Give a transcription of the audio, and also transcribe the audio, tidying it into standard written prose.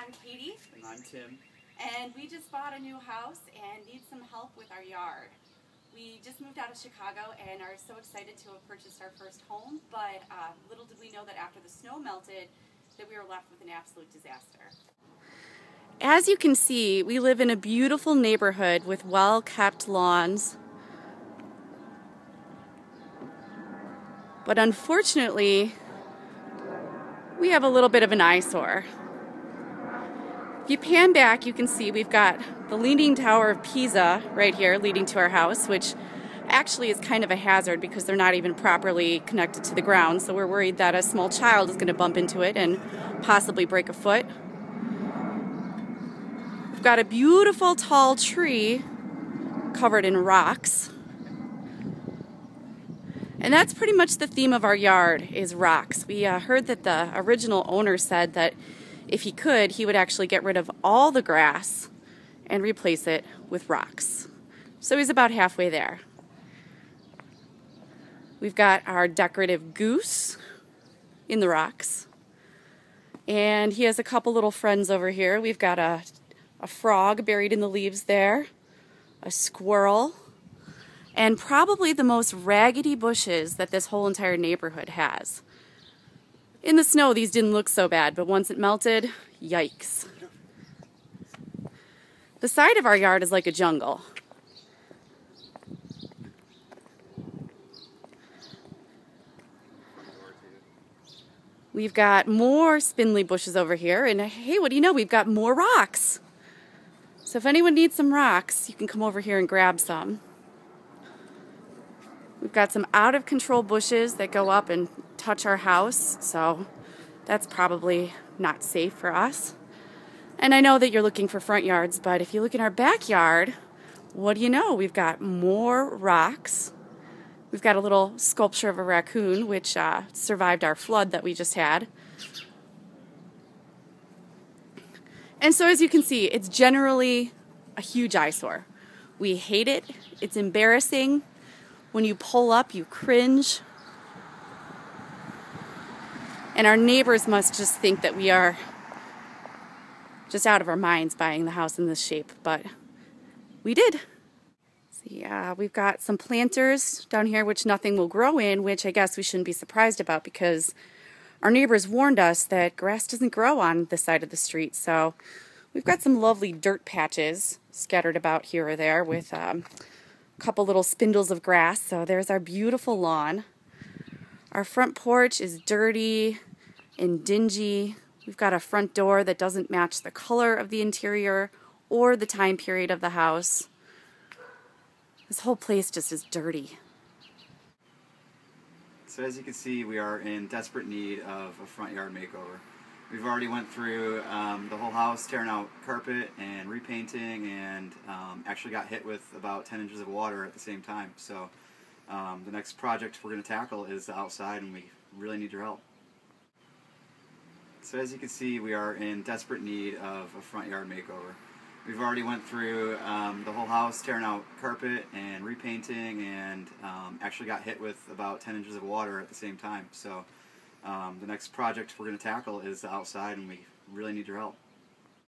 I'm Katie. And I'm Tim. And we just bought a new house and need some help with our yard. We just moved out of Chicago and are so excited to have purchased our first home, but little did we know that after the snow melted that we were left with an absolute disaster. As you can see, we live in a beautiful neighborhood with well-kept lawns. But unfortunately, we have a little bit of an eyesore. If you pan back, you can see we've got the Leaning Tower of Pisa right here leading to our house, which actually is kind of a hazard because they're not even properly connected to the ground, so we're worried that a small child is going to bump into it and possibly break a foot. We've got a beautiful tall tree covered in rocks. And that's pretty much the theme of our yard, is rocks. We heard that the original owner said that if he could, he would actually get rid of all the grass and replace it with rocks. So he's about halfway there. We've got our decorative goose in the rocks. And he has a couple little friends over here. We've got a frog buried in the leaves there, a squirrel, and probably the most raggedy bushes that this whole entire neighborhood has. In the snow, these didn't look so bad, but once it melted, yikes. The side of our yard is like a jungle. We've got more spindly bushes over here, and hey, what do you know? We've got more rocks. So if anyone needs some rocks, you can come over here and grab some. We've got some out-of-control bushes that go up and touch our house, so that's probably not safe for us. And I know that you're looking for front yards, but if you look in our backyard, what do you know? We've got more rocks. We've got a little sculpture of a raccoon, which survived our flood that we just had. And so as you can see, it's generally a huge eyesore. We hate it. It's embarrassing. When you pull up, you cringe. And our neighbors must just think that we are just out of our minds buying the house in this shape, but we did. See, we've got some planters down here which nothing will grow in, which I guess we shouldn't be surprised about because our neighbors warned us that grass doesn't grow on this side of the street. So we've got some lovely dirt patches scattered about here or there with couple little spindles of grass. So there's our beautiful lawn. Our front porch is dirty and dingy. We've got a front door that doesn't match the color of the interior or the time period of the house. This whole place just is dirty. So as you can see, we are in desperate need of a front yard makeover. We've already went through the whole house, tearing out carpet and repainting, and actually got hit with about 10 inches of water at the same time. So the next project we're going to tackle is the outside, and we really need your help. So as you can see, we are in desperate need of a front yard makeover. We've already went through the whole house, tearing out carpet and repainting, and actually got hit with about 10 inches of water at the same time. So the next project we're going to tackle is the outside, and we really need your help.